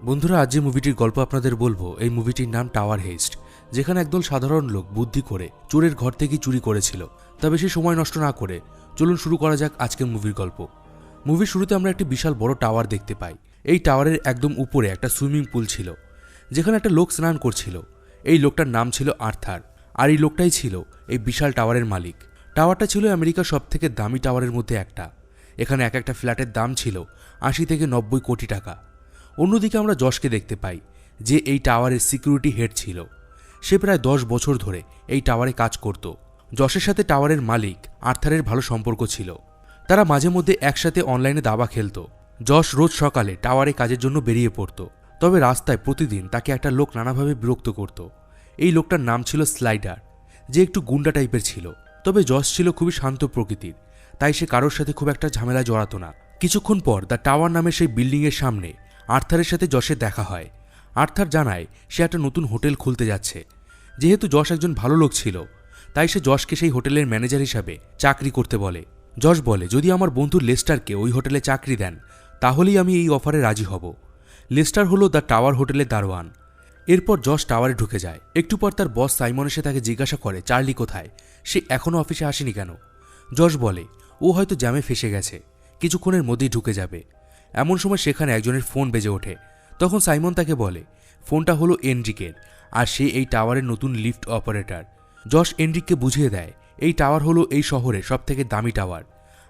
বন্ধুরা, আজ যে মুভিটির গল্প আপনাদের বলবো এই মুভিটির নাম টাওয়ার হেইস্ট, যেখানে একদল সাধারণ লোক বুদ্ধি করে চোরের ঘর থেকে চুরি করেছিল। তা বেশি সময় নষ্ট না করে চলুন শুরু করা যাক আজকের মুভির গল্প। মুভির শুরুতে আমরা একটি বিশাল বড় টাওয়ার দেখতে পাই। এই টাওয়ারের একদম উপরে একটা সুইমিং পুল ছিল, যেখানে একটা লোক স্নান করছিল। এই লোকটার নাম ছিল আর্থার, আর এই লোকটাই ছিল এই বিশাল টাওয়ারের মালিক। টাওয়ারটা ছিল আমেরিকার সব থেকে দামি টাওয়ারের মধ্যে একটা। এখানে এক একটা ফ্ল্যাটের দাম ছিল ৮০ থেকে ৯০ কোটি টাকা। অন্যদিকে আমরা যশকে দেখতে পাই, যে এই টাওয়ারের সিকিউরিটি হেড ছিল। সে প্রায় ১০ বছর ধরে এই টাওয়ারে কাজ করত। যশের সাথে টাওয়ারের মালিক আর্থারের ভালো সম্পর্ক ছিল। তারা মাঝে মধ্যে একসাথে অনলাইনে দাবা খেলত। যশ রোজ সকালে টাওয়ারে কাজের জন্য বেরিয়ে পড়ত, তবে রাস্তায় প্রতিদিন তাকে একটা লোক নানাভাবে বিরক্ত করত। এই লোকটার নাম ছিল স্লাইডার, যে একটু গুন্ডা টাইপের ছিল। তবে যশ ছিল খুবই শান্ত প্রকৃতির, তাই সে কারোর সাথে খুব একটা ঝামেলায় জড়াতো না। কিছুক্ষণ পর দ্য টাওয়ার নামের সেই বিল্ডিংয়ের সামনে আর্থারের সাথে যশের দেখা হয়। আর্থার জানায় সে একটা নতুন হোটেল খুলতে যাচ্ছে। যেহেতু যশ একজন ভালো লোক ছিল, তাই সে যশকে সেই হোটেলের ম্যানেজার হিসাবে চাকরি করতে বলে। যশ বলে, যদি আমার বন্ধু লেস্টারকে ওই হোটেলে চাকরি দেন তাহলেই আমি এই অফারে রাজি হব। লেস্টার হলো দ্য টাওয়ার হোটেলের দারোয়ান। এরপর যশ টাওয়ারে ঢুকে যায়। একটু পর তার বস সাইমন এসে তাকে জিজ্ঞাসা করে চার্লি কোথায়, সে এখনও অফিসে আসেনি কেন। যশ বলে ও হয়তো জ্যামে ফেসে গেছে, কিছুক্ষণের মধ্যেই ঢুকে যাবে। এমন সময় সেখানে একজনের ফোন বেজে ওঠে। তখন সাইমন তাকে বলে ফোনটা হলো এনরিকের, আর সে এই টাওয়ারের নতুন লিফট অপারেটর। যশ এনরিককে বুঝিয়ে দেয় এই টাওয়ার হলো এই শহরের সবথেকে দামি টাওয়ার,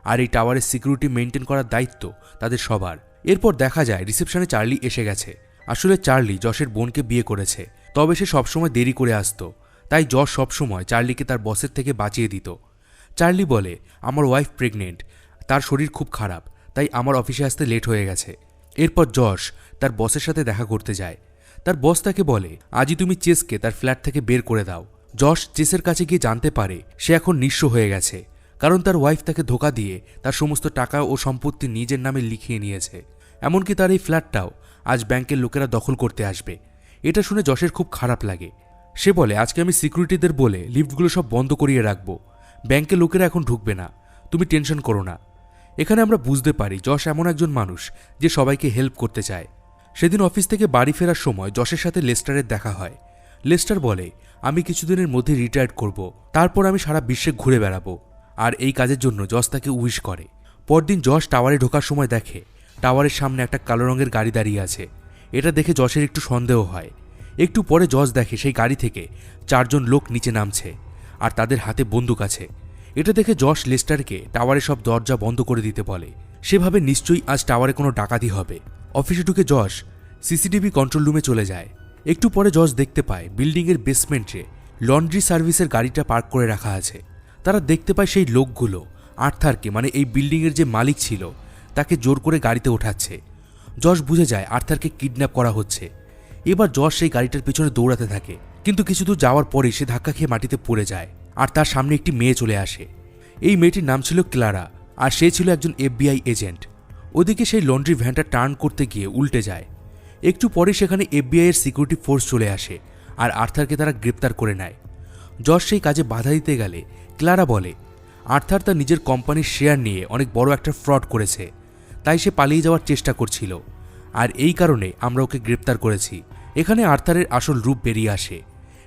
আর এই টাওয়ারের সিকিউরিটি মেনটেন করার দায়িত্ব তাদের সবার। এরপর দেখা যায় রিসেপশনে চার্লি এসে গেছে। আসলে চার্লি যশের বোনকে বিয়ে করেছে, তবে সে সবসময় দেরি করে আসতো, তাই যশ সবসময় চার্লিকে তার বসের থেকে বাঁচিয়ে দিত। চার্লি বলে, আমার ওয়াইফ প্রেগনেন্ট, তার শরীর খুব খারাপ, তাই আমার অফিসে আসতে লেট হয়ে গেছে। এরপর যশ তার বসের সাথে দেখা করতে যায়। তার বস তাকে বলে, আজই তুমি চেসকে তার ফ্ল্যাট থেকে বের করে দাও। যশ চেসের কাছে গিয়ে জানতে পারে সে এখন নিঃস্ব হয়ে গেছে, কারণ তার ওয়াইফ তাকে ধোঁকা দিয়ে তার সমস্ত টাকা ও সম্পত্তি নিজের নামে লিখিয়ে নিয়েছে। এমনকি তার এই ফ্ল্যাটটাও আজ ব্যাংকের লোকেরা দখল করতে আসবে। এটা শুনে যশের খুব খারাপ লাগে। সে বলে, আজকে আমি সিকিউরিটিদের বলে লিফটগুলো সব বন্ধ করিয়ে রাখবো, ব্যাংকের লোকেরা এখন ঢুকবে না, তুমি টেনশন করো না। এখানে আমরা বুঝতে পারি যশ এমন একজন মানুষ যে সবাইকে হেল্প করতে চায়। সেদিন অফিস থেকে বাড়ি ফেরার সময় যশের সাথে লেস্টারের দেখা হয়। লেস্টার বলে, আমি কিছুদিনের মধ্যে রিটায়ার্ড করব, তারপর আমি সারা বিশ্বে ঘুরে বেড়াবো। আর এই কাজের জন্য যশ তাকে উইশ করে। পরদিন যশ টাওয়ারে ঢোকার সময় দেখে টাওয়ারের সামনে একটা কালো রঙের গাড়ি দাঁড়িয়ে আছে। এটা দেখে যশের একটু সন্দেহ হয়। একটু পরে যশ দেখে সেই গাড়ি থেকে ৪ জন লোক নিচে নামছে, আর তাদের হাতে বন্দুক আছে। এটা দেখে যশ লেস্টারকে টাওয়ারে সব দরজা বন্ধ করে দিতে বলে। সেভাবে নিশ্চয়ই আজ টাওয়ারে কোনো ডাকাতি হবে। অফিসে ঢুকে যশ সিসিটিভি কন্ট্রোল রুমে চলে যায়। একটু পরে যশ দেখতে পায় বিল্ডিংয়ের বেসমেন্টে লন্ড্রি সার্ভিসের গাড়িটা পার্ক করে রাখা আছে। তারা দেখতে পায় সেই লোকগুলো আর্থারকে, মানে এই বিল্ডিংয়ের যে মালিক ছিল, তাকে জোর করে গাড়িতে ওঠাচ্ছে। যশ বুঝে যায় আর্থারকে কিডন্যাপ করা হচ্ছে। এবার যশ সেই গাড়িটার পিছনে দৌড়াতে থাকে, কিন্তু কিছু দূর যাওয়ার পরে সে ধাক্কা খেয়ে মাটিতে পড়ে যায়, আর তার সামনে একটি মেয়ে চলে আসে। এই মেয়েটির নাম ছিল ক্লারা, আর সে ছিল একজন FBI এজেন্ট। ওদিকে সেই লন্ড্রি ভ্যানটা টার্ন করতে গিয়ে উল্টে যায়। একটু পরে সেখানে FBI এর সিকিউরিটি ফোর্স চলে আসে, আর আর্থারকে তারা গ্রেপ্তার করে নেয়। যশ সেই কাজে বাধা দিতে গেলে ক্লারা বলে, আর্থার তার নিজের কোম্পানির শেয়ার নিয়ে অনেক বড় একটা ফ্রড করেছে, তাই সে পালিয়ে যাওয়ার চেষ্টা করছিল, আর এই কারণে আমরা ওকে গ্রেপ্তার করেছি। এখানে আর্থারের আসল রূপ বেরিয়ে আসে।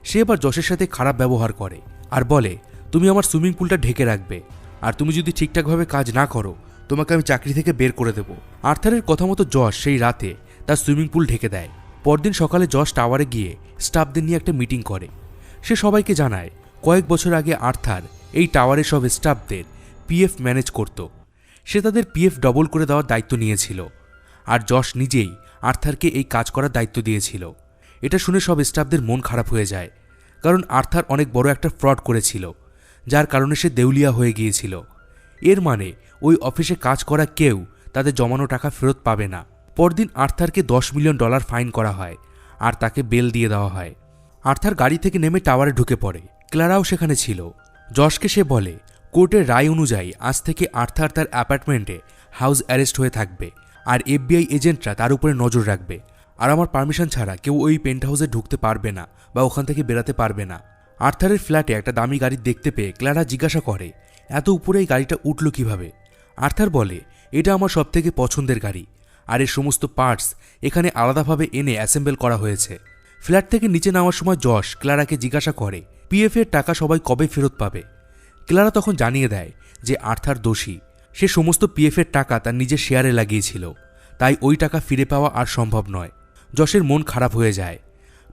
সে এবার যশের সাথে খারাপ ব্যবহার করে আর বলে, তুমি আমার সুইমিং পুলটা ঢেকে রাখবে, আর তুমি যদি ঠিকঠাকভাবে কাজ না করো তোমাকে আমি চাকরি থেকে বের করে দেব। আর্থারের কথা মতো যশ সেই রাতে তার সুইমিং পুল ঢেকে দেয়। পরদিন সকালে যশ টাওয়ারে গিয়ে স্টাফদের নিয়ে একটা মিটিং করে। সে সবাইকে জানায় কয়েক বছর আগে আর্থার এই টাওয়ারের সব স্টাফদের PF ম্যানেজ করত। সে তাদের PF ডবল করে দেওয়ার দায়িত্ব নিয়েছিল, আর যশ নিজেই আর্থারকে এই কাজ করার দায়িত্ব দিয়েছিল। এটা শুনে সব স্টাফদের মন খারাপ হয়ে যায়, কারণ আর্থার অনেক বড় একটা ফ্রড করেছিল, যার কারণে সে দেউলিয়া হয়ে গিয়েছিল। এর মানে ওই অফিসে কাজ করা কেউ তাদের জমানো টাকা ফেরত পাবে না। পরদিন আর্থারকে $10 মিলিয়ন ফাইন করা হয়, আর তাকে বেল দিয়ে দেওয়া হয়। আর্থার গাড়ি থেকে নেমে টাওয়ারে ঢুকে পড়ে। ক্লারাও সেখানে ছিল। যশকে সে বলে, কোর্টের রায় অনুযায়ী আজ থেকে আর্থার তার অ্যাপার্টমেন্টে হাউস অ্যারেস্ট হয়ে থাকবে, আর FBI এজেন্টরা তার উপরে নজর রাখবে, আর আমার পারমিশন ছাড়া কেউ ওই পেন্ট হাউসে ঢুকতে পারবে না বা ওখান থেকে বেরাতে পারবে না। আর্থারের ফ্ল্যাটে একটা দামি গাড়ি দেখতে পেয়ে ক্লারা জিজ্ঞাসা করে, এত উপরে এই গাড়িটা উঠল কিভাবে? আর্থার বলে, এটা আমার সবথেকে পছন্দের গাড়ি, আর এর সমস্ত পার্টস এখানে আলাদাভাবে এনে অ্যাসেম্বল করা হয়েছে। ফ্ল্যাট থেকে নিচে নামার সময় যশ ক্লারাকে জিজ্ঞাসা করে পিএফ এর টাকা সবাই কবে ফেরত পাবে। ক্লারা তখন জানিয়ে দেয় যে আর্থার দোষী, সে সমস্ত পিএফ এর টাকা তার নিজের শেয়ারে লাগিয়েছিল, তাই ওই টাকা ফিরে পাওয়া আর সম্ভব নয়। যশের মন খারাপ হয়ে যায়।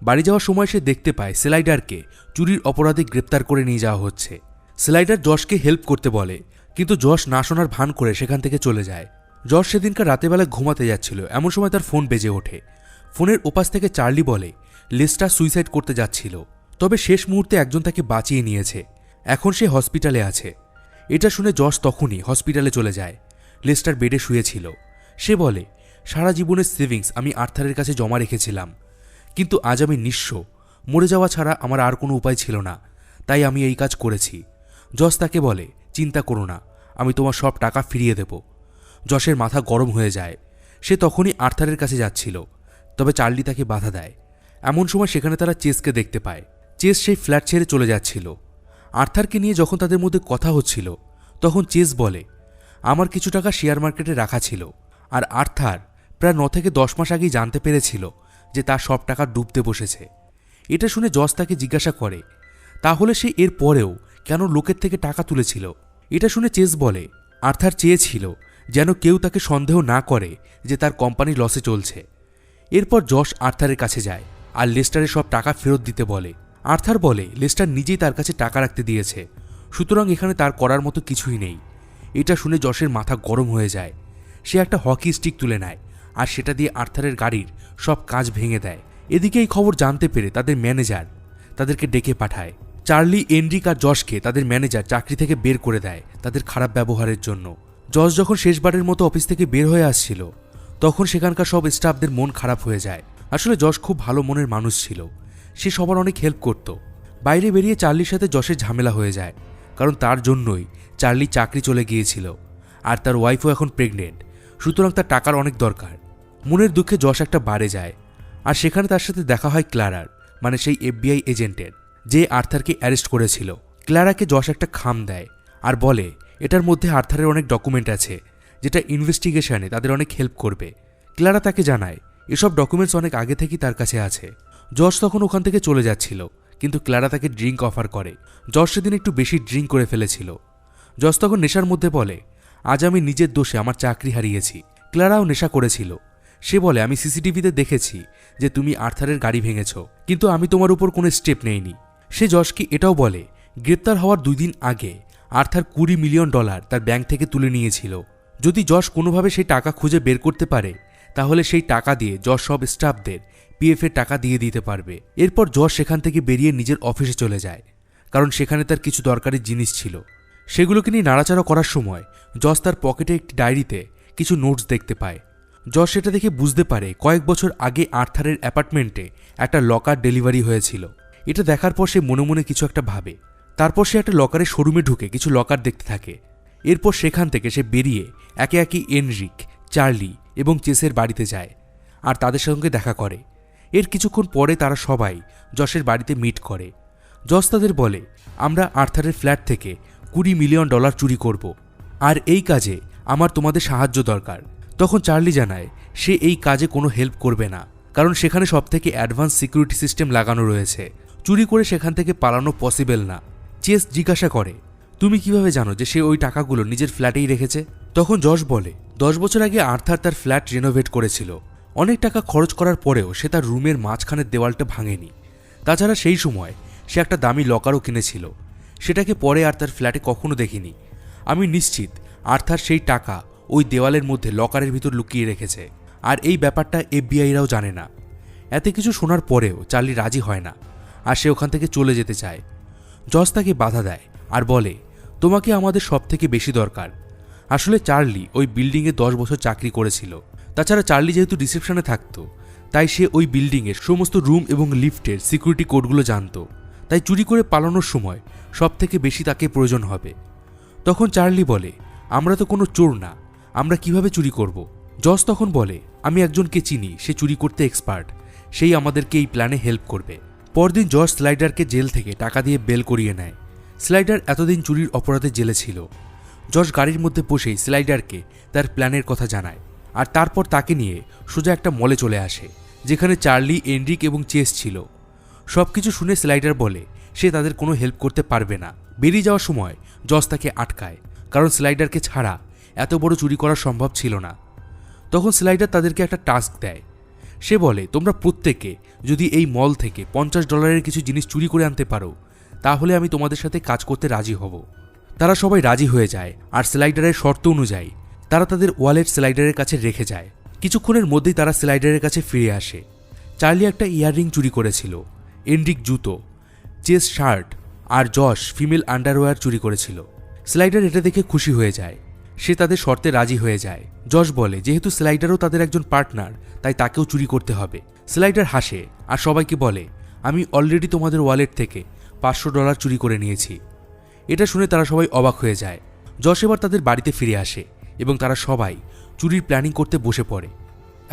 বাড়ি যাওয়ার সময় সে দেখতে পায় স্লাইডারকে চুরির অপরাধে গ্রেপ্তার করে নিয়ে যাওয়া হচ্ছে। স্লাইডার যশকে হেল্প করতে বলে, কিন্তু যশ না শোনার ভান করে সেখান থেকে চলে যায়। যশ সেদিনকার রাতেবেলায় ঘুমাতে যাচ্ছিল, এমন সময় তার ফোন বেজে ওঠে। ফোনের ওপাশ থেকে চার্লি বলে লেস্টার সুইসাইড করতে যাচ্ছিল, তবে শেষ মুহূর্তে একজন তাকে বাঁচিয়ে নিয়েছে, এখন সে হসপিটালে আছে। এটা শুনে যশ তখনই হসপিটালে চলে যায়। লেস্টার বেডে শুয়েছিল। সে বলে সারা জীবনের সেভিংস আমি আর্থারের কাছে জমা রেখেছিলাম, কিন্তু আজ আমি নিঃস্ব, মরে যাওয়া ছাড়া আমার আর কোনো উপায় ছিল না, তাই আমি এই কাজ করেছি। যশ তাকে বলে চিন্তা করো না, আমি তোমার সব টাকা ফিরিয়ে দেব। যশের মাথা গরম হয়ে যায়। সে তখনই আর্থারের কাছে যাচ্ছিল, তবে চার্লি তাকে বাধা দেয়। এমন সময় সেখানে তারা চেসকে দেখতে পায়। চেস সেই ফ্ল্যাট ছেড়ে চলে যাচ্ছিল। আর্থারকে নিয়ে যখন তাদের মধ্যে কথা হচ্ছিল, তখন চেস বলে আমার কিছু টাকা শেয়ার মার্কেটে রাখা ছিল, আর আর্থার প্রায় 9 থেকে 10 মাস আগেই জানতে পেরেছিল যে তার সব টাকা ডুবতে বসেছে। এটা শুনে যশ তাকে জিজ্ঞাসা করে তাহলে সে এর পরেও কেন লোকের থেকে টাকা তুলেছিল। এটা শুনে চেস বলে আর্থার চেয়েছিল যেন কেউ তাকে সন্দেহ না করে যে তার কোম্পানি লসে চলছে। এরপর যশ আর্থারের কাছে যায় আর লেস্টারের সব টাকা ফেরত দিতে বলে। আর্থার বলে লেস্টার নিজেই তার কাছে টাকা রাখতে দিয়েছে, সুতরাং এখানে তার করার মতো কিছুই নেই। এটা শুনে যশের মাথা গরম হয়ে যায়। সে একটা হকি স্টিক তুলে নেয় আর সেটা দিয়ে আর্থারের গাড়ির সব কাঁচ ভেঙে দেয়। এদিকে এই খবর জানতে পেরে তাদের ম্যানেজার তাদেরকে ডেকে পাঠায়। চার্লি, এনরিক আর যশকে তাদের ম্যানেজার চাকরি থেকে বের করে দেয় তাদের খারাপ ব্যবহারের জন্য। যশ যখন শেষবারের মতো অফিস থেকে বের হয়ে আসছিল, তখন সেখানকার সব স্টাফদের মন খারাপ হয়ে যায়। আসলে যশ খুব ভালো মনের মানুষ ছিল, সে সবার অনেক হেল্প করত। বাইরে বেরিয়ে চার্লির সাথে যশের ঝামেলা হয়ে যায়, কারণ তার জন্যই চার্লি চাকরি চলে গিয়েছিল, আর তার ওয়াইফও এখন প্রেগনেন্ট, সুতরাং তার টাকার অনেক দরকার। মনের দুঃখে যশ একটা বারে যায়, আর সেখানে তার সাথে দেখা হয় ক্লারার, মানে সেই FBI এজেন্টের, যে আর্থারকে অ্যারেস্ট করেছিল। ক্লারাকে যশ একটা খাম দেয় আর বলে এটার মধ্যে আর্থারের অনেক ডকুমেন্ট আছে, যেটা ইনভেস্টিগেশনে তাদের অনেক হেল্প করবে। ক্লারা তাকে জানায় এসব ডকুমেন্টস অনেক আগে থেকেই তার কাছে আছে। যশ তখন ওখান থেকে চলে যাচ্ছিল, কিন্তু ক্লারা তাকে ড্রিঙ্ক অফার করে। যশ সেদিন একটু বেশি ড্রিঙ্ক করে ফেলেছিল। যশ তখন নেশার মধ্যে বলে আজ আমি নিজের দোষে আমার চাকরি হারিয়েছি। ক্লারাও নেশা করেছিল। সে বলে আমি সিসিটিভিতে দেখেছি যে তুমি আর্থারের গাড়ি ভেঙেছ, কিন্তু আমি তোমার উপর কোনো স্টেপ নেইনি। সে যশকে এটাও বলে গ্রেপ্তার হওয়ার 2 দিন আগে আর্থার $20 মিলিয়ন তার ব্যাংক থেকে তুলে নিয়েছিল। যদি যশ কোনোভাবে সেই টাকা খুঁজে বের করতে পারে, তাহলে সেই টাকা দিয়ে যশ সব স্টাফদের PF এর টাকা দিয়ে দিতে পারবে। এরপর যশ সেখান থেকে বেরিয়ে নিজের অফিসে চলে যায়, কারণ সেখানে তার কিছু দরকারি জিনিস ছিল। সেগুলোকে নিয়ে নাড়াচাড়া করার সময় যশ তার পকেটে একটি ডায়েরিতে কিছু নোটস দেখতে পায়। যশ সেটা দেখে বুঝতে পারে কয়েক বছর আগে আর্থারের অ্যাপার্টমেন্টে একটা লকার ডেলিভারি হয়েছিল। এটা দেখার পর সে মনে মনে কিছু একটা ভাবে। তারপর সে একটা লকারের শোরুমে ঢুকে কিছু লকার দেখতে থাকে। এরপর সেখান থেকে সে বেরিয়ে একে একে এনরিক, চার্লি এবং চেসের বাড়িতে যায় আর তাদের সঙ্গে দেখা করে। এর কিছুক্ষণ পরে তারা সবাই যশের বাড়িতে মিট করে। যশ তাদের বলে আমরা আর্থারের ফ্ল্যাট থেকে $20 মিলিয়ন চুরি করব, আর এই কাজে আমার তোমাদের সাহায্য দরকার। তখন চার্লি জানায় সে এই কাজে কোনো হেল্প করবে না, কারণ সেখানে সবথেকে অ্যাডভান্স সিকিউরিটি সিস্টেম লাগানো রয়েছে। চুরি করে সেখান থেকে পালানো পসিবল না। চেস জিজ্ঞাসা করে তুমি কিভাবে জানো যে সে ওই টাকাগুলো নিজের ফ্ল্যাটেই রেখেছে? তখন যশ বলে 10 বছর আগে আর্থার তার ফ্ল্যাট রিনোভেট করেছিল। অনেক টাকা খরচ করার পরেও সে তার রুমের মাঝখানের দেওয়ালটা ভাঙেনি। তাছাড়া সেই সময় সে একটা দামি লকারও কিনেছিল, সেটাকে পরে আর তার ফ্ল্যাটে কখনো দেখিনি। আমি নিশ্চিত আর্থার সেই টাকা ওই দেওয়ালের মধ্যে লকারের ভিতর লুকিয়ে রেখেছে, আর এই ব্যাপারটা FBI-রাও জানে না। এত কিছু শোনার পরেও চার্লি রাজি হয় না, আর সে ওখান থেকে চলে যেতে চায়। যশ তাকে বাধা দেয় আর বলে তোমাকে আমাদের সব থেকে বেশি দরকার। আসলে চার্লি ওই বিল্ডিংয়ে 10 বছর চাকরি করেছিল। তাছাড়া চার্লি যেহেতু রিসেপশনে থাকত, তাই সে ওই বিল্ডিংয়ের সমস্ত রুম এবং লিফটের সিকিউরিটি কোডগুলো জানত। তাই চুরি করে পালানোর সময় সব থেকে বেশি তাকে প্রয়োজন হবে। তখন চার্লি বলে আমরা তো কোনো চোর না, আমরা কিভাবে চুরি করব? যশ তখন বলে আমি একজনকে চিনি, সে চুরি করতে এক্সপার্ট, সেই আমাদেরকে এই প্ল্যানে হেল্প করবে। পরদিন যশ স্লাইডারকে জেল থেকে টাকা দিয়ে বেল করিয়ে নেয়। স্লাইডার এতদিন চুরির অপরাধে জেলে ছিল। যশ গাড়ির মধ্যে বসেই স্লাইডারকে তার প্ল্যানের কথা জানায় আর তারপর তাকে নিয়ে সোজা একটা মলে চলে আসে, যেখানে চার্লি, এনরিক এবং চেস ছিল। সবকিছু শুনে স্লাইডার বলে সে তাদের কোনো হেল্প করতে পারবে না। বেরিয়ে যাওয়ার সময় জস তাকে আটকায়, কারণ স্লাইডারকে ছাড়া এত বড় চুরি করা সম্ভব ছিল না। তখন স্লাইডার তাদেরকে একটা টাস্ক দেয়। সে বলে, তোমরা প্রত্যেকে যদি এই মল থেকে $50 কিছু জিনিস চুরি করে আনতে পারো, তাহলে আমি তোমাদের সাথে কাজ করতে রাজি হব। তারা সবাই রাজি হয়ে যায়, আর স্লাইডারের শর্ত অনুযায়ী তারা তাদের ওয়ালেট স্লাইডারের কাছে রেখে যায়। কিছুক্ষণের মধ্যেই তারা স্লাইডারের কাছে ফিরে আসে। চার্লি একটা ইয়াররিং চুরি করেছিল, এনরিক জুতো, চেস শার্ট, আর জশ ফিমেল আন্ডারওয়্যার চুরি করেছিল। স্লাইডার এটা দেখে খুশি হয়ে যায়। সে তাদের শর্তে রাজি হয়ে যায়। জশ বলে যেহেতু স্লাইডারও তাদের একজন পার্টনার, তাই তাকেও চুরি করতে হবে। স্লাইডার হাসে আর সবাইকে বলে, আমি অলরেডি তোমাদের ওয়ালেট থেকে $500 চুরি করে নিয়েছি। এটা শুনে তারা সবাই অবাক হয়ে যায়। জশ এবার তাদের বাড়িতে ফিরে আসে এবং তারা সবাই চুরির প্ল্যানিং করতে বসে পড়ে।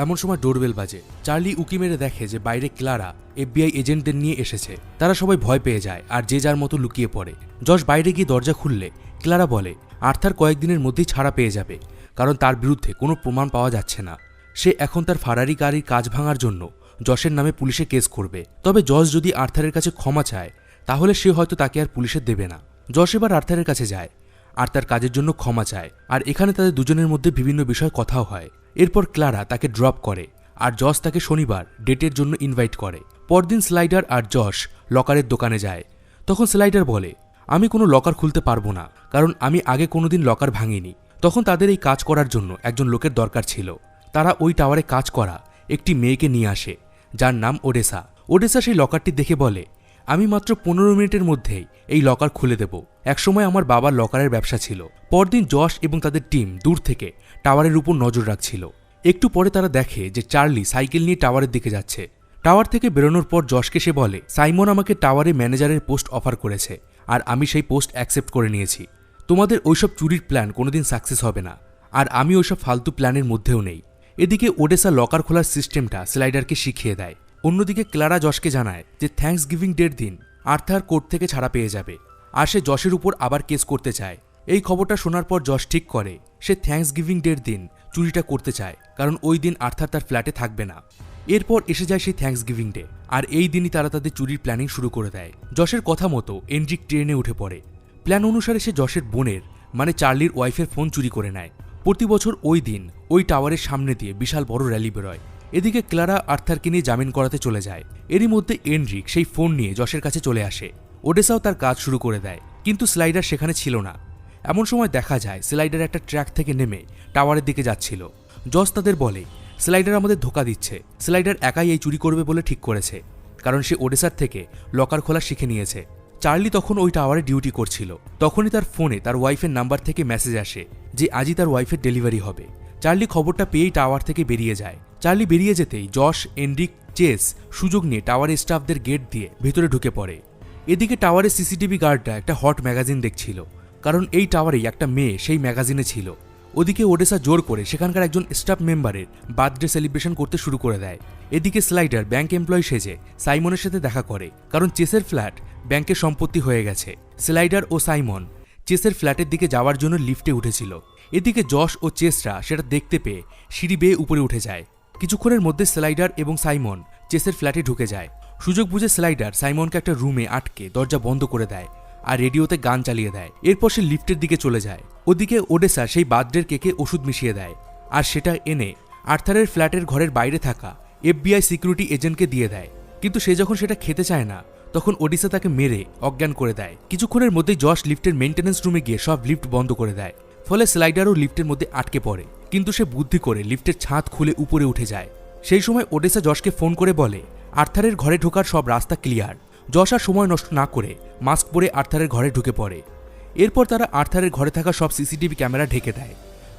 এমন সময় ডোরবেল বাজে। চার্লি উকি মেরে দেখে যে বাইরে ক্লারা FBI এজেন্টদের নিয়ে এসেছে। তারা সবাই ভয় পেয়ে যায় আর যে যার মতো লুকিয়ে পড়ে। জশ বাইরে গিয়ে দরজা খুললে ক্লারা বলে আর্থার কয়েকদিনের মধ্যেই ছাড়া পেয়ে যাবে, কারণ তার বিরুদ্ধে কোনো প্রমাণ পাওয়া যাচ্ছে না। সে এখন তার ফারারি গাড়ির কাজ ভাঙার জন্য জশের নামে পুলিশে কেস করবে। তবে জশ যদি আর্থারের কাছে ক্ষমা চায়, তাহলে সে হয়তো তাকে আর পুলিশে দেবে না। জশ এবার আর্থারের কাছে যায় আর তার কাজের জন্য ক্ষমা চায়, আর এখানে তাদের দুজনের মধ্যে বিভিন্ন বিষয় কথাও হয়। এরপর ক্লারা তাকে ড্রপ করে আর জশ তাকে শনিবার ডেটের জন্য ইনভাইট করে। পরদিন স্লাইডার আর জশ লকারের দোকানে যায়। তখন স্লাইডার বলে, আমি কোনো লকার খুলতে পারবো না, কারণ আমি আগে কোনোদিন লকার ভাঙিনি। তখন তাদের এই কাজ করার জন্য একজন লোকের দরকার ছিল। তারা ওই টাওয়ারে কাজ করা একটি মেয়েকে নিয়ে আসে, যার নাম ওডেসা। ওডেসা সেই লকারটি দেখে বলে, আমি মাত্র 15 মিনিটের মধ্যেই এই লকার খুলে দেব। একসময় আমার বাবার লকারের ব্যবসা ছিল। পরদিন জশ এবং তাদের টিম দূর থেকে টাওয়ারের উপর নজর রাখছিল। একটু পরে তারা দেখে যে চার্লি সাইকেল নিয়ে টাওয়ারের দিকে যাচ্ছে। টাওয়ার থেকে বেরোনোর পর জশকে সে বলে, সাইমন আমাকে টাওয়ারে ম্যানেজারের পোস্ট অফার করেছে, আর আমি সেই পোস্ট অ্যাকসেপ্ট করে নিয়েছি। তোমাদের ওইসব চুরির প্ল্যান কোনোদিন সাকসেস হবে না, আর আমি ওইসব ফালতু প্ল্যানের মধ্যেও নেই। এদিকে ওডেসা লকার খোলার সিস্টেমটা স্লাইডারকে শিখিয়ে দেয়। অন্যদিকে ক্লারা জশকে জানায় যে থ্যাঙ্কস গিভিং ডের দিন আর্থার কোর্ট থেকে ছাড়া পেয়ে যাবে, আর সে জশের উপর আবার কেস করতে চায়। এই খবরটা শোনার পর জশ ঠিক করে সে থ্যাঙ্কস গিভিং ডের দিন চুরিটা করতে চায়, কারণ ওই দিন আর্থার তার ফ্ল্যাটে থাকবে না। এরপর এসে যায় সেই থ্যাঙ্কস গিভিং ডে, আর এই দিনই তারা তাদের চুরির প্ল্যানিং শুরু করে দেয়। জশের কথা মতো এনরিক ট্রেনে উঠে পড়ে। প্ল্যান অনুসারে সে জশের বোনের মানে চার্লির ওয়াইফের ফোন চুরি করে নেয়। প্রতি বছর ওই দিন ওই টাওয়ারের সামনে দিয়ে বিশাল বড় র্যালি বেরোয়। এদিকে ক্লারা আর্থারকে নিয়ে জামিন করাতে চলে যায়। এরই মধ্যে এনরিক সেই ফোন নিয়ে জশের কাছে চলে আসে। ওডেসাও তার কাজ শুরু করে দেয়, কিন্তু স্লাইডার সেখানে ছিল না। এমন সময় দেখা যায় স্লাইডার একটা ট্র্যাক থেকে নেমে টাওয়ারের দিকে যাচ্ছিল। জশ তাদের বলে, স্লাইডার আমাদের ধোকা দিচ্ছে। স্লাইডার একাই এই চুরি করবে বলে ঠিক করেছে, কারণ সে ওডেসার থেকে লকার খোলা শিখে নিয়েছে। চার্লি তখন ওই টাওয়ারে ডিউটি করছিল। তখনই তার ফোনে তার ওয়াইফের নাম্বার থেকে মেসেজ আসে যে আজই তার ওয়াইফের ডেলিভারি হবে। চার্লি খবরটা পেয়েই টাওয়ার থেকে বেরিয়ে যায়। চার্লি বেরিয়ে যেতেই জশ, এনরিক, চেস সুযোগ নিয়ে টাওয়ারের স্টাফদের গেট দিয়ে ভেতরে ঢুকে পড়ে। এদিকে টাওয়ারের সিসিটিভি গার্ডরা একটা হট ম্যাগাজিন দেখছিল, কারণ এই টাওয়ারেই একটা মেয়ে সেই ম্যাগাজিনে ছিল। ওদিকে ওডেসা জোর করে সেখানকার একজন স্টাফ মেম্বারের বার্থডে সেলিব্রেশন করতে শুরু করে দেয়। এদিকে স্লাইডার ব্যাংক এমপ্লয়ি সেজে সাইমনের সাথে দেখা করে, কারণ চেসের ফ্ল্যাট ব্যাংকের সম্পত্তি হয়ে গেছে। স্লাইডার ও সাইমন চেসের ফ্ল্যাটের দিকে যাওয়ার জন্য লিফটে উঠেছিল। এদিকে জশ ও চেসরা সেটা দেখতে পেয়ে সিঁড়ি বেয়ে উপরে উঠে যায়। কিছুক্ষণের মধ্যে স্লাইডার এবং সাইমন চেসের ফ্ল্যাটে ঢুকে যায়। সুযোগ বুঝে স্লাইডার সাইমনকে একটা রুমে আটকে দরজা বন্ধ করে দেয় আর রেডিওতে গান চালিয়ে দেয়। এরপর সে লিফটের দিকে চলে যায়। ওদিকে ওডেসা সেই বার্থডের কেকে ওষুধ মিশিয়ে দেয়, আর সেটা এনে আর্থারের ফ্ল্যাটের ঘরের বাইরে থাকা FBI সিকিউরিটি এজেন্টকে দিয়ে দেয়। কিন্তু সে যখন সেটা খেতে চায় না, তখন ওডিসা তাকে মেরে অজ্ঞান করে দেয়। কিছুক্ষণের মধ্যেই জশ লিফটের মেইনটেন্যান্স রুমে গিয়ে সব লিফট বন্ধ করে দেয়। ফলে স্লাইডারও লিফটের মধ্যে আটকে পড়ে, কিন্তু সে বুদ্ধি করে লিফটের ছাদ খুলে উপরে উঠে যায়। সেই সময় ওডেসা জশকে ফোন করে বলে আর্থারের ঘরে ঢোকার সব রাস্তা ক্লিয়ার। জশ আর সময় নষ্ট না করে মাস্ক পরে আর্থারের ঘরে ঢুকে পড়ে। এরপর তারা আর্থারের ঘরে থাকা সব সিসিটিভি ক্যামেরা ঢেকে দেয়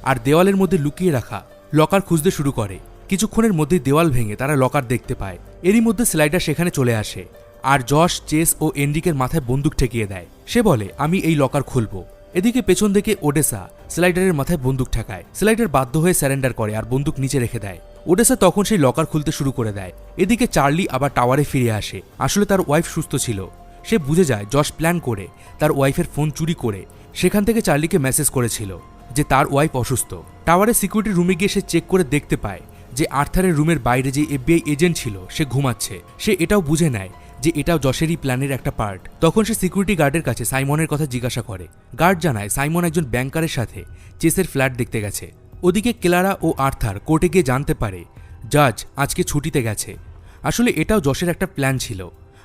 আর দেওয়ালের মধ্যে লুকিয়ে রাখা লকার খুঁজতে শুরু করে। কিছুক্ষণের মধ্যেই দেওয়াল ভেঙে তারা লকার দেখতে পায়। এরই মধ্যে স্লাইডার সেখানে চলে আসে আর জশ, চেস ও এনরিকের মাথায় বন্দুক ঠেকিয়ে দেয়। সে বলে আমি এই লকার খুলব। এদিকে পেছন থেকে ওডেসা স্লাইডারের মাথায় বন্দুক ঠেকায়। স্লাইডার বাধ্য হয়ে স্যারেন্ডার করে আর বন্দুক নিচে রেখে দেয়। ওডেসা তখন সেই লকার খুলতে শুরু করে দেয়। এদিকে চার্লি আবার টাওয়ারে ফিরে আসে। আসলে তার ওয়াইফ সুস্থ ছিল। সে বুঝে যায় জশ প্ল্যান করে তার ওয়াইফের ফোন চুরি করে সেখান থেকে চার্লিকে মেসেজ করেছিল যে তার ওয়াইফ অসুস্থ। টাওয়ারের সিকিউরিটি রুমে গিয়ে সে চেক করে দেখতে পায় যে আর্থারের রুমের বাইরে যে FBI এজেন্ট ছিল সে ঘুমাচ্ছে। সে এটাও বুঝে নেয় যে এটাও যশেরই প্ল্যানের একটা পার্ট। তখন সে সিকিউরিটি গার্ডের কাছে সাইমনের কথা জিজ্ঞাসা করে। গার্ড জানায় সাইমন একজন ব্যাংকারের সাথে চেসের ফ্ল্যাট দেখতে গেছে। ওদিকে ক্লারা ও আর্থার কোর্টে গিয়ে জানতে পারে জাজ আজকে ছুটিতে গেছে। আসলে এটাও যশের একটা প্ল্যান ছিল,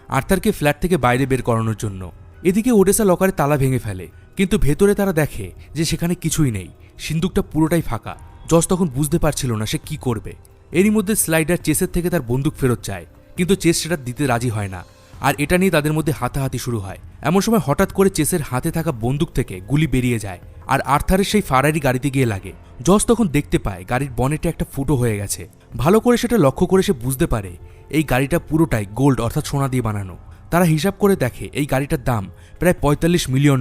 আর্থারকে ফ্ল্যাট থেকে বাইরে বের করানোর জন্য। এদিকে ওডেসা লকারে তালা ভেঙে ফেলে, কিন্তু ভেতরে তারা দেখে যে সেখানে কিছুই নেই, সিন্দুকটা পুরোটাই ফাঁকা। জশ তখন বুঝতে পারছিল না সে কি করবে। এরই মধ্যে স্লাইডার চেসের থেকে তার বন্দুক ফেরত চায়, কিন্তু চেস সেটা দিতে রাজি হয় না। আর এটা নিয়ে তাদের মধ্যে হাতাহাতি শুরু হয়। এমন সময় হঠাৎ করে চেসের হাতে থাকা বন্দুক থেকে গুলি বেরিয়ে যায় আর আর্থারের সেই ফারারি গাড়িতে গিয়ে লাগে। জস তখন দেখতে পায় গাড়ির বনেটে একটা ফুটো হয়ে গেছে। ভালো করে সেটা লক্ষ্য করে সে বুঝতে পারে এই গাড়িটা পুরোটাই গোল্ড অর্থাৎ সোনা দিয়ে বানানো। তারা হিসাব করে দেখে এই গাড়িটার দাম প্রায় $45 মিলিয়ন।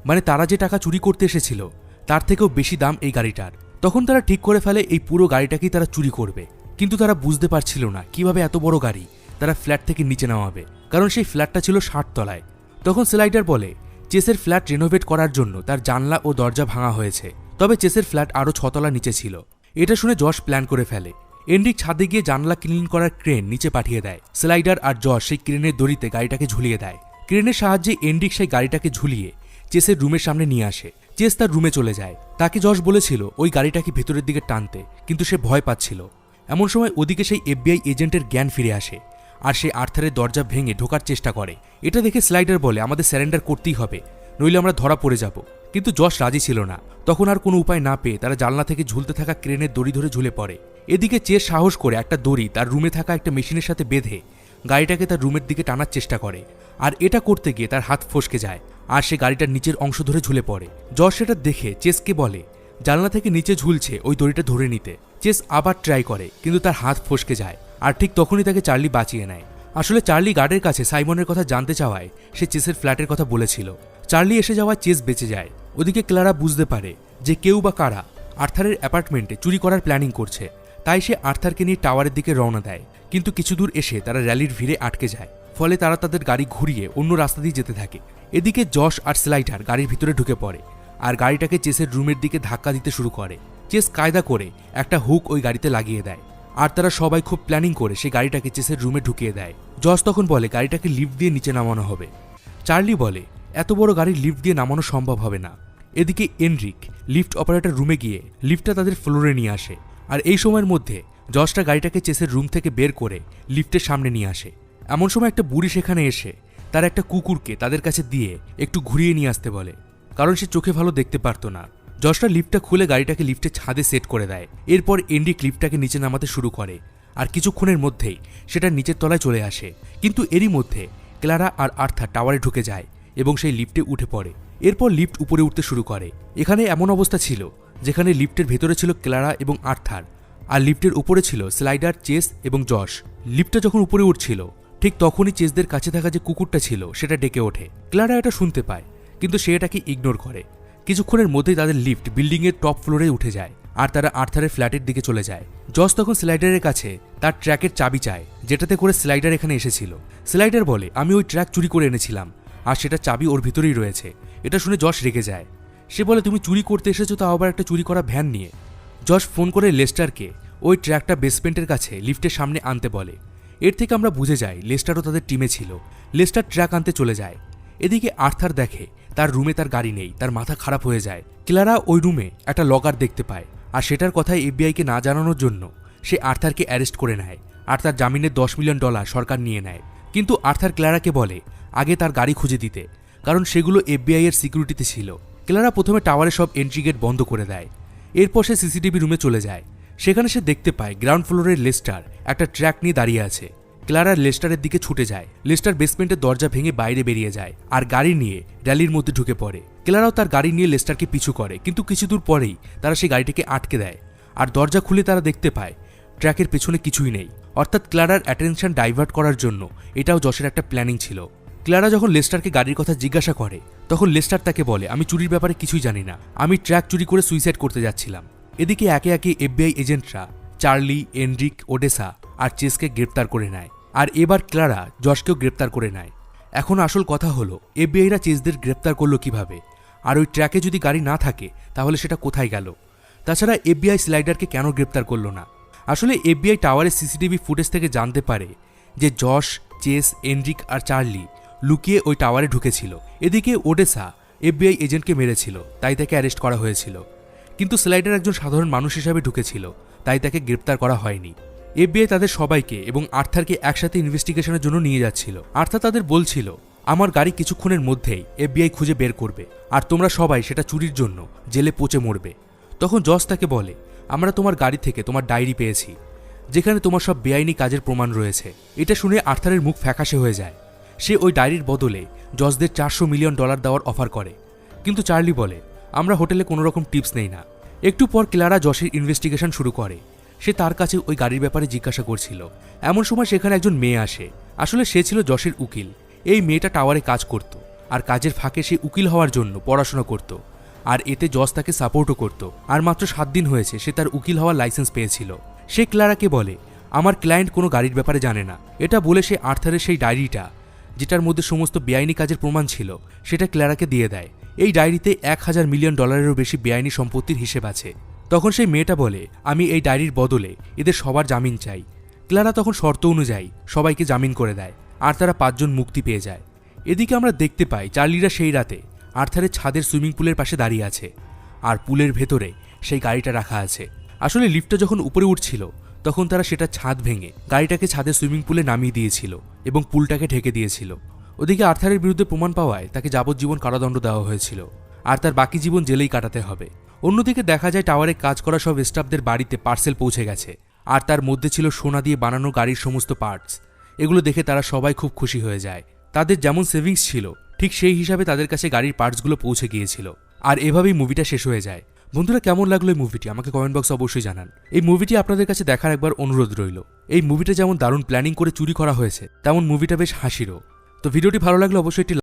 মানে তারা যে টাকা চুরি করতে এসেছিল তার থেকেও বেশি দাম এই গাড়িটার। তখন তারা ঠিক করে ফেলে এই পুরো গাড়িটাকেই তারা চুরি করবে। কিন্তু তারা বুঝতে পারছিল না কিভাবে এত বড় গাড়ি তারা ফ্ল্যাট থেকে নিচে নামাবে, কারণ সেই ফ্ল্যাটটা ছিল 60 তলায়। তখন স্লাইডার বলে চেসের ফ্ল্যাট রেনোভেট করার জন্য তার জানলা ও দরজা ভাঙা হয়েছে, তবে চেসের ফ্ল্যাট আরও 6 তলা নিচে ছিল। এটা শুনে জশ প্ল্যান করে ফেলে। এন্ড্রিক ছাদে গিয়ে জানলা ক্লিন করার ক্রেন নিচে পাঠিয়ে দেয়। স্লাইডার আর জশ সেই ক্রেনের দড়িতে গাড়িটাকে ঝুলিয়ে দেয়। ক্রেনের সাহায্যে এন্ড্রিক সেই গাড়িটাকে ঝুলিয়ে চেসের রুমের সামনে নিয়ে আসে। চেস তার রুমে চলে যায়। তাকে জশ বলেছিল ওই গাড়িটাকে ভেতরের দিকে টানতে, কিন্তু সে ভয় পাচ্ছিল। এমন সময় ওদিকে সেই FBI এজেন্টের জ্ঞান ফিরে আসে আর সে আর্থারের দরজা ভেঙে ঢোকার চেষ্টা করে। এটা দেখে স্লাইডার বলে আমাদের স্যারেন্ডার করতেই হবে, নইলে আমরা ধরা পড়ে যাব। কিন্তু জশ রাজি ছিল না। তখন আর কোনো উপায় না পেয়ে তারা জানলা থেকে ঝুলতে থাকা ক্রেনের দড়ি ধরে ঝুলে পড়ে। এদিকে চেস সাহস করে একটা দড়ি তার রুমে থাকা একটা মেশিনের সাথে বেঁধে গাড়িটাকে তার রুমের দিকে টানার চেষ্টা করে, আর এটা করতে গিয়ে তার হাত ফসকে যায় আর সে গাড়িটার নিচের অংশ ধরে ঝুলে পড়ে। জশ সেটা দেখে চেসকে বলে জানলা থেকে নিচে ঝুলছে ওই দড়িটা ধরে নিতে। চেস আবার ট্রাই করে, কিন্তু তার হাত ফসকে যায় আর ঠিক তখনই তাকে চার্লি বাঁচিয়ে নেয়। আসলে চার্লি গার্ডের কাছে সাইমনের কথা জানতে চাওয়ায় সে চেসের ফ্ল্যাটের কথা বলেছিল। চার্লি এসে যাওয়ায় চেস বেঁচে যায়। ওদিকে ক্লারা বুঝতে পারে যে কেউ বা কারা আর্থারের অ্যাপার্টমেন্টে চুরি করার প্ল্যানিং করছে, তাই সে আর্থারকে নিয়ে টাওয়ারের দিকে রওনা দেয়। কিন্তু কিছু দূর এসে তারা র্যালির ভিড়ে আটকে যায়, ফলে তারা তাদের গাড়ি ঘুরিয়ে অন্য রাস্তা দিয়ে যেতে থাকে। এদিকে জশ আর স্লাইডার গাড়ির ভিতরে ঢুকে পড়ে আর গাড়িটাকে চেসের রুমের দিকে ধাক্কা দিতে শুরু করে। চেস কায়দা করে একটা হুক ওই গাড়িতে লাগিয়ে দেয় আর তারা সবাই খুব প্ল্যানিং করে সেই গাড়িটাকে চেসের রুমে ঢুকিয়ে দেয়। জশ তখন বলে গাড়িটাকে লিফট দিয়ে নিচে নামানো হবে। চার্লি বলে এত বড় গাড়ি লিফট দিয়ে নামানো সম্ভব হবে না। এদিকে এনরিক লিফট অপারেটর রুমে গিয়ে লিফটটা তাদের ফ্লোরে নিয়ে আসে, আর এই সময়ের মধ্যে জশটা গাড়িটাকে চেসের রুম থেকে বের করে লিফটের সামনে নিয়ে আসে। এমন সময় একটা বুড়ি সেখানে এসে তার একটা কুকুরকে তাদের কাছে দিয়ে একটু ঘুরিয়ে নিয়ে আসতে বলে, কারণ সে চোখে ভালো দেখতে পারতো না। জশটা লিফটটা খুলে গাড়িটাকে লিফটের ছাদে সেট করে দেয়। এরপর এনরিক লিফটটাকে নিচে নামাতে শুরু করে আর কিছুক্ষণের মধ্যেই সেটা নিচের তলায় চলে আসে। কিন্তু এরই মধ্যে ক্লারা আর আর্থার টাওয়ারে ঢুকে যায় এবং সেই লিফটে উঠে পড়ে। এরপর লিফট উপরে উঠতে শুরু করে। এখানে এমন অবস্থা ছিল যেখানে লিফটের ভেতরে ছিল ক্লারা এবং আর্থার, আর লিফটের উপরে ছিল স্লাইডার, চেস এবং জশ। লিফটটা যখন উপরে উঠছিল ঠিক তখনই চেসদের কাছে থাকা যে কুকুরটা ছিল সেটা ডেকে ওঠে। ক্লারা এটা শুনতে পায়, কিন্তু সে এটাকে ইগনোর করে। কিছুক্ষণের মধ্যেই তাদের লিফট বিল্ডিংয়ের টপ ফ্লোরে উঠে যায় আর তারা আর্থারের ফ্ল্যাটের দিকে চলে যায়। জশ তখন স্লাইডারের কাছে তার ট্র্যাকের চাবি চায়, যেটাতে করে স্লাইডার এখানে এসেছিল। স্লাইডার বলে আমি ওই ট্র্যাক চুরি করে এনেছিলাম আর সেটা চাবি ওর ভিতরেই রয়েছে। এটা শুনে জশ রেগে যায়। সে বলে তুমি চুরি করতে এসেছো, তাও আবার একটা চুরি করা ভ্যান নিয়ে। জশ ফোন করে লেস্টারকে ওই ট্র্যাকটা বেসমেন্টের কাছে লিফটের সামনে আনতে বলে। এর থেকে আমরা বুঝে যাই লেস্টারও তাদের টিমে ছিল। লেস্টার ট্র্যাক আনতে চলে যায়। এদিকে আর্থার দেখে তার রুমে তার গাড়ি নেই, তার মাথা খারাপ হয়ে যায়। ক্লারা ওই রুমে একটা লকার দেখতে পায় আর সেটার কথাই FBI-কে না জানানোর জন্য সে আর্থারকে অ্যারেস্ট করে নেয় আর তার জামিনের $10 মিলিয়ন সরকার নিয়ে নেয়। কিন্তু আর্থার ক্লারাকে বলে আগে তার গাড়ি খুঁজে দিতে, কারণ সেগুলো FBI-এর সিকিউরিটিতে ছিল। ক্লারা প্রথমে টাওয়ারের সব এন্ট্রি গেট বন্ধ করে দেয়। এরপর সে CCTV রুমে চলে যায়। সেখানে সে দেখতে পায় গ্রাউন্ড ফ্লোরের লেস্টার একটা ট্র্যাক নিয়ে দাঁড়িয়ে আছে। ক্লারা লেস্টারের দিকে ছুটে যায়। লেস্টার বেসমেন্টের দরজা ভেঙে বাইরে বেরিয়ে যায় আর গাড়ি নিয়ে র্যালির মধ্যে ঢুকে পড়ে। ক্লারাও তার গাড়ি নিয়ে লেস্টারকে পিছু করে, কিন্তু কিছু দূর পরেই তারা সেই গাড়িটিকে আটকে দেয় আর দরজা খুলে তারা দেখতে পায় ট্র্যাকের পেছনে কিছুই নেই। অর্থাৎ ক্লারার অ্যাটেনশন ডাইভার্ট করার জন্য এটাও জশের একটা প্ল্যানিং ছিল। ক্লারা যখন লেস্টারকে গাড়ির কথা জিজ্ঞাসা করে তখন লেস্টার তাকে বলে আমি চুরির ব্যাপারে কিছুই জানি না, আমি ট্র্যাক চুরি করে সুইসাইড করতে যাচ্ছিলাম। এদিকে একে একে FBI এজেন্টরা চার্লি, এনরিক, ওডেসা আর চেসকে গ্রেপ্তার করে নেয়, আর এবার ক্লারা জশকেও গ্রেপ্তার করে নেয়। এখন আসল কথা হলো FBI-রা চেসদের গ্রেপ্তার করলো কিভাবে আর ওই ট্র্যাকে যদি গাড়ি না থাকে তাহলে সেটা কোথায় গেল? তাছাড়া এফবিআই স্লাইডারকে কেন গ্রেপ্তার করলো না? আসলে এফবিআই টাওয়ারের সিসিটিভি ফুটেজ থেকে জানতে পারে যে জশ, চেস, এনরিক আর চার্লি লুকিয়ে ওই টাওয়ারে ঢুকেছিল। এদিকে ওডেসা এফবিআই এজেন্টকে মেরেছিল, তাই তাকে অ্যারেস্ট করা হয়েছিল। কিন্তু স্লাইডার একজন সাধারণ মানুষ হিসাবে ঢুকেছিল, তাই তাকে গ্রেপ্তার করা হয়নি। এফবিআই তাদের সবাইকে এবং আর্থারকে একসাথে ইনভেস্টিগেশনের জন্য নিয়ে যাচ্ছিল। আর্থার তাদের বলছিল, আমার গাড়ি কিছুক্ষণের মধ্যেই এফবিআই খুঁজে বের করবে, আর তোমরা সবাই সেটা চুরির জন্য জেলে পচে মরবে। তখন জস তাকে বলে, আমরা তোমার গাড়ি থেকে তোমার ডায়েরি পেয়েছি, যেখানে তোমার সব বেআইনি কাজের প্রমাণ রয়েছে। এটা শুনে আর্থারের মুখ ফ্যাকাশে হয়ে যায়। সে ওই ডায়েরির বদলে জসদের $400 মিলিয়ন দেওয়ার অফার করে। কিন্তু চার্লি বলে, আমরা হোটেলে কোনো রকম টিপস নেই না। একটু পর ক্লারা জসের ইনভেস্টিগেশন শুরু করে। সে তার কাছে ওই গাড়ির ব্যাপারে জিজ্ঞাসা করছিল। এমন সময় সেখানে একজন মেয়ে আসে। আসলে সে ছিল জসের উকিল। এই মেয়েটা টাওয়ারে কাজ করত, আর কাজের ফাঁকে সে উকিল হওয়ার জন্য পড়াশোনা করত, আর এতে জস তাকে সাপোর্টও করত। আর মাত্র 7 দিন হয়েছে সে তার উকিল হওয়ার লাইসেন্স পেয়েছিল। সে ক্লারাকে বলে, আমার ক্লায়েন্ট কোনো গাড়ির ব্যাপারে জানে না। এটা বলে সে আর্থারের সেই ডায়েরিটা, যেটার মধ্যে সমস্ত বেআইনি কাজের প্রমাণ ছিল, সেটা ক্লারাকে দিয়ে দেয়। এই ডায়েরিতে $1000 মিলিয়ন বেশি বেআইনি সম্পত্তির হিসেব আছে। তখন সেই মেয়েটা বলে, আমি এই ডায়েরির বদলে এদের সবার জামিন চাই। ক্লারা তখন শর্ত অনুযায়ী সবাইকে জামিন করে দেয়, আর তারা 5 জন মুক্তি পেয়ে যায়। এদিকে আমরা দেখতে পাই চার্লিরা সেই রাতে আর্থারের ছাদের সুইমিং পুলের পাশে দাঁড়িয়ে আছে, আর পুলের ভেতরে সেই গাড়িটা রাখা আছে। আসলে লিফটটা যখন উপরে উঠছিল তখন তারা সেটা ছাদ ভেঙে গাড়িটাকে ছাদের সুইমিং পুলে নামিয়ে দিয়েছিল এবং পুলটাকে ঢেকে দিয়েছিল। ওদিকে আর্থারের বিরুদ্ধে প্রমাণ পাওয়ায় তাকে যাবজ্জীবন কারাদণ্ড দেওয়া হয়েছিল, আর তার বাকি জীবন জেলেই কাটাতে হবে। অন্যদিকে দেখা যায় টাওয়ারে কাজ করা সব স্টাফদের বাড়িতে পার্সেল পৌঁছে গেছে, আর তার মধ্যে ছিল সোনা দিয়ে বানানো গাড়ির সমস্ত পার্টস। এগুলো দেখে তারা সবাই খুব খুশি হয়ে যায়। তাদের যেমন সেভিংস ছিল ঠিক সেই হিসাবে তাদের কাছে গাড়ির পার্টসগুলো পৌঁছে গিয়েছিল। আর এভাবেই মুভিটা শেষ হয়ে যায়। বন্ধুরা, কেমন লাগলো এই মুভিটি আমাকে কমেন্ট বক্সে অবশ্যই জানান। এই মুভিটি আপনাদের কাছে দেখার একবার অনুরোধ রইল। এই মুভিটা যেমন দারুণ প্ল্যানিং করে চুরি করা হয়েছে, তেমন মুভিটা বেশ হাসিরও। তো ভিডিওটি ভালো লাগলে অবশ্যই একটি